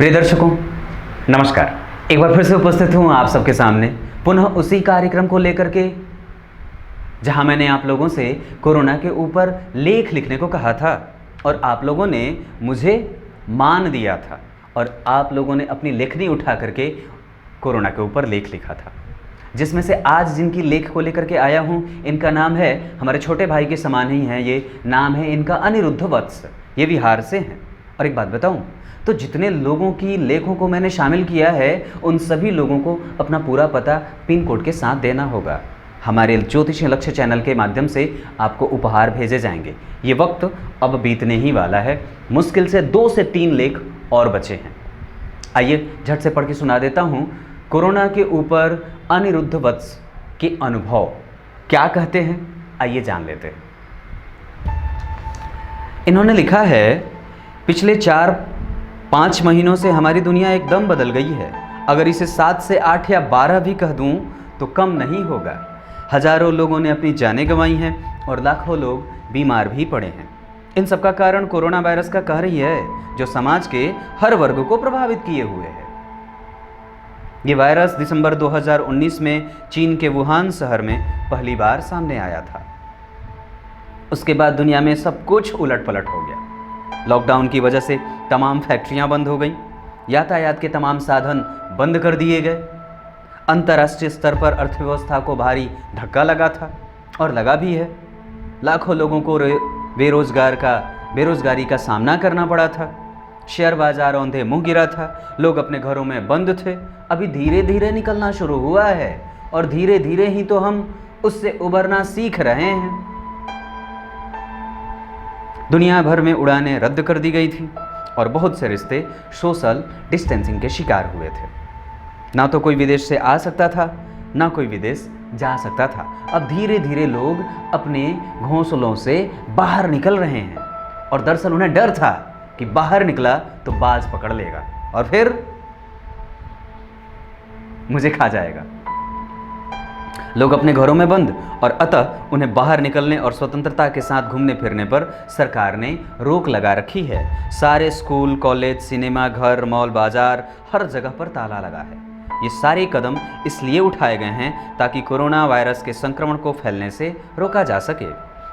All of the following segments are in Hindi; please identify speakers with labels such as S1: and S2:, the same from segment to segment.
S1: प्रिय दर्शकों, नमस्कार। एक बार फिर से उपस्थित हूँ आप सबके सामने पुनः उसी कार्यक्रम को लेकर के जहाँ मैंने आप लोगों से कोरोना के ऊपर लेख लिखने को कहा था और आप लोगों ने मुझे मान दिया था और आप लोगों ने अपनी लेखनी उठा करके कोरोना के ऊपर लेख लिखा था, जिसमें से आज जिनकी लेख को लेकर के आया हूँ इनका नाम है, हमारे छोटे भाई के समान ही है, ये नाम है इनका अनिरुद्ध वत्स। ये बिहार से हैं। और एक बात बताऊँ तो जितने लोगों की लेखों को मैंने शामिल किया है उन सभी लोगों को अपना पूरा पता पिन कोड के साथ देना होगा। हमारे ज्योतिषीय लक्ष्य चैनल के माध्यम से आपको उपहार भेजे जाएंगे। ये वक्त अब बीतने ही वाला है। मुश्किल से 2 से 3 लेख और बचे हैं। आइए झट से पढ़ के सुना देता हूँ कोरोना के ऊपर अनिरुद्ध वत्स के अनुभव क्या कहते हैं। आइए जान लेते हैं। इन्होंने लिखा है, पिछले 4-5 महीनों से हमारी दुनिया एकदम बदल गई है। अगर इसे 7 से 8 या 12 भी कह दूं तो कम नहीं होगा। हजारों लोगों ने अपनी जानें गंवाई हैं और लाखों लोग बीमार भी पड़े हैं। इन सब का कारण कोरोना वायरस का कहर ही है, जो समाज के हर वर्ग को प्रभावित किए हुए है। ये वायरस दिसंबर 2019 में चीन के वुहान शहर में पहली बार सामने आया था। उसके बाद दुनिया में सब कुछ उलट पलट हो गया। लॉकडाउन की वजह से तमाम फैक्ट्रियां बंद हो गईं, यातायात के तमाम साधन बंद कर दिए गए। अंतर्राष्ट्रीय स्तर पर अर्थव्यवस्था को भारी धक्का लगा था और लगा भी है। लाखों लोगों को बेरोजगारी का सामना करना पड़ा था। शेयर बाजार औंधे मुंह गिरा था। लोग अपने घरों में बंद थे। अभी धीरे धीरे निकलना शुरू हुआ है और धीरे धीरे ही तो हम उससे उबरना सीख रहे हैं। दुनिया भर में उड़ानें रद्द कर दी गई थी और बहुत से रिश्ते सोशल डिस्टेंसिंग के शिकार हुए थे। ना तो कोई विदेश से आ सकता था, ना कोई विदेश जा सकता था। अब धीरे धीरे लोग अपने घोंसलों से बाहर निकल रहे हैं और दरअसल उन्हें डर था कि बाहर निकला तो बाज पकड़ लेगा और फिर मुझे खा जाएगा। लोग अपने घरों में बंद और अतः उन्हें बाहर निकलने और स्वतंत्रता के साथ घूमने फिरने पर सरकार ने रोक लगा रखी है। सारे स्कूल, कॉलेज, सिनेमा घर, मॉल, बाजार, हर जगह पर ताला लगा है। ये सारे कदम इसलिए उठाए गए हैं ताकि कोरोना वायरस के संक्रमण को फैलने से रोका जा सके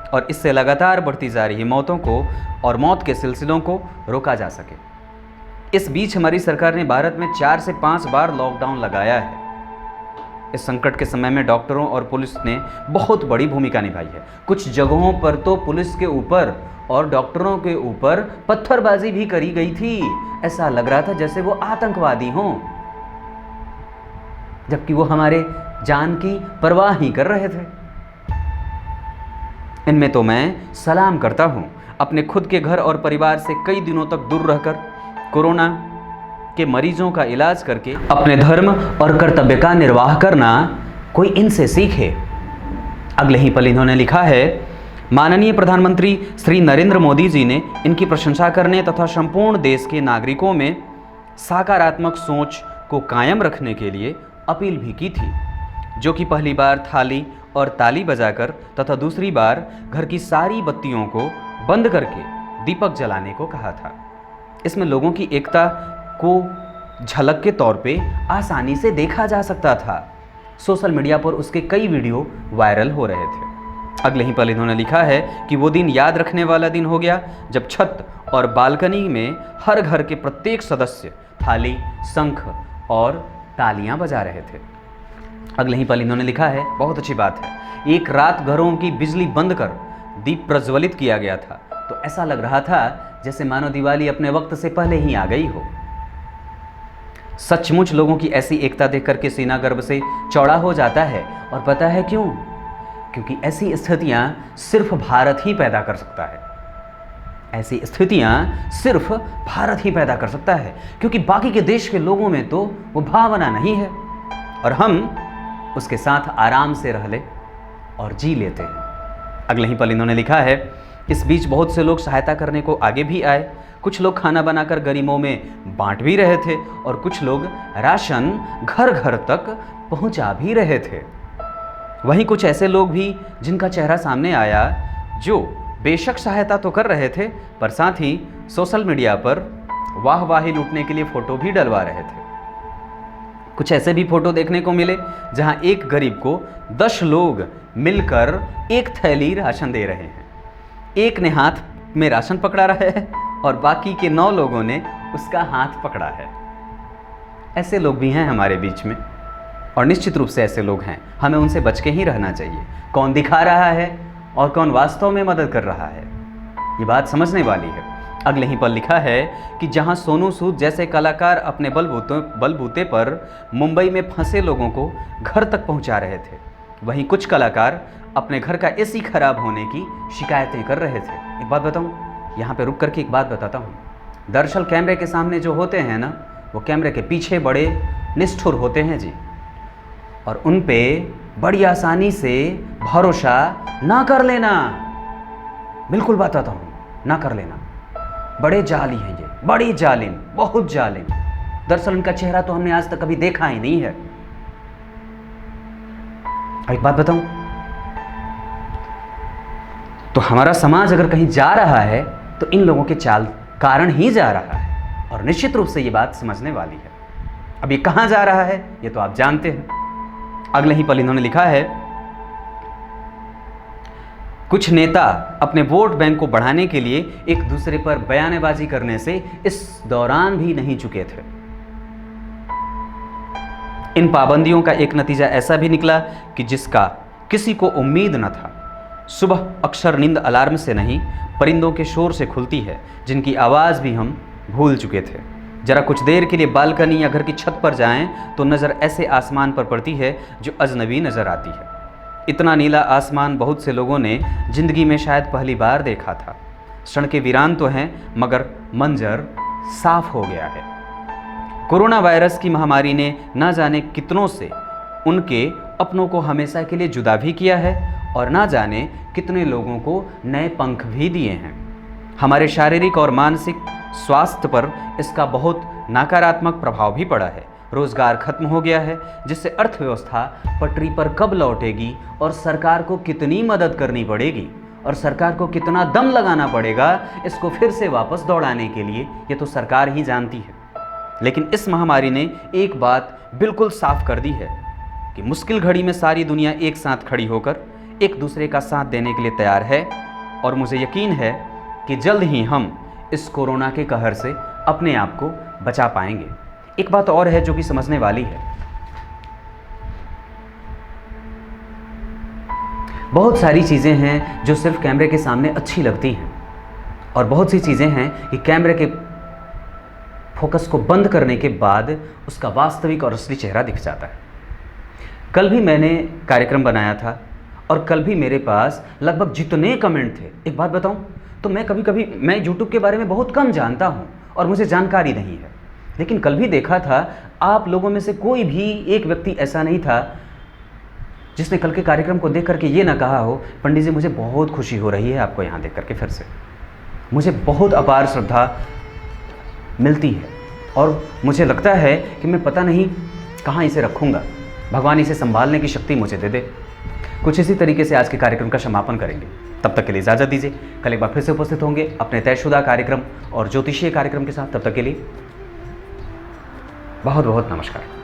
S1: और इससे लगातार बढ़ती जा रही मौतों को और मौत के सिलसिलों को रोका जा सके। इस बीच हमारी सरकार ने भारत में 4 से 5 बार लॉकडाउन लगाया है। इस संकट के समय में डॉक्टरों और पुलिस ने बहुत बड़ी भूमिका निभाई है। कुछ जगहों पर तो पुलिस के ऊपर और डॉक्टरों के ऊपर पत्थरबाजी भी करी गई थी। ऐसा लग रहा था जैसे वो आतंकवादी हों, जबकि वो हमारे जान की परवाह ही कर रहे थे। इनमें तो मैं सलाम करता हूं अपने खुद के घर और परिवार से कई दिनों तक दूर रहकर कोरोना के मरीजों का इलाज करके अपने धर्म और कर्तव्य का निर्वाह करना कोई इनसे सीखे। अगले ही पल इन्होंने लिखा है, माननीय प्रधानमंत्री श्री नरेंद्र मोदी जी ने इनकी प्रशंसा करने तथा संपूर्ण देश के नागरिकों में सकारात्मक सोच को कायम रखने के लिए अपील भी की थी, जो कि पहली बार थाली और ताली बजाकर तथा दूसरी बार घर की सारी बत्तियों को बंद करके दीपक जलाने को कहा था। इसमें लोगों की एकता को झलक के तौर पे आसानी से देखा जा सकता था। सोशल मीडिया पर उसके कई वीडियो वायरल हो रहे थे। अगले ही पल इन्होंने लिखा है कि वो दिन याद रखने वाला दिन हो गया जब छत और बालकनी में हर घर के प्रत्येक सदस्य थाली, शंख और तालियां बजा रहे थे। अगले ही पल इन्होंने लिखा है, बहुत अच्छी बात है, एक रात घरों की बिजली बंद कर दीप प्रज्वलित किया गया था तो ऐसा लग रहा था जैसे मानो दिवाली अपने वक्त से पहले ही आ गई हो। सचमुच लोगों की ऐसी एकता देख करके सीना गर्व से चौड़ा हो जाता है। और पता है क्यों? क्योंकि ऐसी स्थितियां सिर्फ भारत ही पैदा कर सकता है। ऐसी स्थितियां सिर्फ भारत ही पैदा कर सकता है, क्योंकि बाकी के देश के लोगों में तो वो भावना नहीं है और हम उसके साथ आराम से रह ले और जी लेते हैं। अगले ही पल इन्होंने लिखा है, इस बीच बहुत से लोग सहायता करने को आगे भी आए। कुछ लोग खाना बनाकर गरीबों में बांट भी रहे थे और कुछ लोग राशन घर घर तक पहुंचा भी रहे थे। वहीं कुछ ऐसे लोग भी जिनका चेहरा सामने आया, जो बेशक सहायता तो कर रहे थे पर साथ ही सोशल मीडिया पर वाहवाही लूटने के लिए फोटो भी डलवा रहे थे। कुछ ऐसे भी फोटो देखने को मिले जहां एक गरीब को 10 लोग मिलकर एक थैली राशन दे रहे हैं। एक ने हाथ में राशन पकड़ा रहा है और बाकी के 9 लोगों ने उसका हाथ पकड़ा है। ऐसे लोग भी हैं हमारे बीच में, और निश्चित रूप से ऐसे लोग हैं, हमें उनसे बच के ही रहना चाहिए। कौन दिखा रहा है और कौन वास्तव में मदद कर रहा है, ये बात समझने वाली है। अगले ही पल लिखा है कि जहां सोनू सूद जैसे कलाकार अपने बलबूते पर मुंबई में फंसे लोगों को घर तक पहुंचा रहे थे, वहीं कुछ कलाकार अपने घर का एसी खराब होने की शिकायतें कर रहे थे। एक बात बताऊं, यहाँ पे रुक करके एक बात बताता हूँ। दरअसल कैमरे के सामने जो होते हैं ना, वो कैमरे के पीछे बड़े निष्ठुर होते हैं जी, और उन पे बड़ी आसानी से भरोसा ना कर लेना। बिल्कुल बताता हूँ, ना कर लेना। बड़े जाली हैं ये, बड़ी जालिम, बहुत जालिम। दरअसल उनका चेहरा तो हमने आज तक कभी देखा ही नहीं है। एक बात बताऊं, तो हमारा समाज अगर कहीं जा रहा है तो इन लोगों के चाल कारण ही जा रहा है, और निश्चित रूप से ये बात समझने वाली है। अब ये कहां जा रहा है ये तो आप जानते हैं। अगले ही पल इन्होंने लिखा है, कुछ नेता अपने वोट बैंक को बढ़ाने के लिए एक दूसरे पर बयानबाजी करने से इस दौरान भी नहीं चुके थे। इन पाबंदियों का एक नतीजा ऐसा भी निकला कि जिसका किसी को उम्मीद न था। सुबह अक्सर नींद अलार्म से नहीं, परिंदों के शोर से खुलती है, जिनकी आवाज़ भी हम भूल चुके थे। जरा कुछ देर के लिए बालकनी या घर की छत पर जाएं तो नज़र ऐसे आसमान पर पड़ती है जो अजनबी नज़र आती है। इतना नीला आसमान बहुत से लोगों ने ज़िंदगी में शायद पहली बार देखा था। सड़कें वीरान तो हैं, मगर मंजर साफ हो गया है। कोरोना वायरस की महामारी ने ना जाने कितनों से उनके अपनों को हमेशा के लिए जुदा भी किया है, और ना जाने कितने लोगों को नए पंख भी दिए हैं। हमारे शारीरिक और मानसिक स्वास्थ्य पर इसका बहुत नकारात्मक प्रभाव भी पड़ा है। रोजगार खत्म हो गया है, जिससे अर्थव्यवस्था पटरी पर कब लौटेगी और सरकार को कितनी मदद करनी पड़ेगी और सरकार को कितना दम लगाना पड़ेगा इसको फिर से वापस दौड़ाने के लिए, ये तो सरकार ही जानती है। लेकिन इस महामारी ने एक बात बिल्कुल साफ कर दी है कि मुश्किल घड़ी में सारी दुनिया एक साथ खड़ी होकर एक दूसरे का साथ देने के लिए तैयार है, और मुझे यकीन है कि जल्द ही हम इस कोरोना के कहर से अपने आप को बचा पाएंगे। एक बात और है जो कि समझने वाली है। बहुत सारी चीज़ें हैं जो सिर्फ कैमरे के सामने अच्छी लगती हैं, और बहुत सी चीज़ें हैं कि कैमरे के फोकस को बंद करने के बाद उसका वास्तविक और असली चेहरा दिख जाता है। कल भी मैंने कार्यक्रम बनाया था, और कल भी मेरे पास लगभग जितने कमेंट थे, एक बात बताऊं, तो मैं यूट्यूब के बारे में बहुत कम जानता हूं और मुझे जानकारी नहीं है, लेकिन कल भी देखा था आप लोगों में से कोई भी एक व्यक्ति ऐसा नहीं था जिसने कल के कार्यक्रम को देख करके ये ना कहा हो, पंडित जी मुझे बहुत खुशी हो रही है आपको यहाँ देख करके। फिर से मुझे बहुत अपार श्रद्धा मिलती है, और मुझे लगता है कि मैं पता नहीं कहाँ इसे रखूँगा। भगवान इसे संभालने की शक्ति मुझे दे दे। कुछ इसी तरीके से आज के कार्यक्रम का समापन करेंगे। तब तक के लिए इजाज़त दीजिए। कल एक बार फिर से उपस्थित होंगे अपने तयशुदा कार्यक्रम और ज्योतिषीय कार्यक्रम के साथ। तब तक के लिए बहुत बहुत नमस्कार।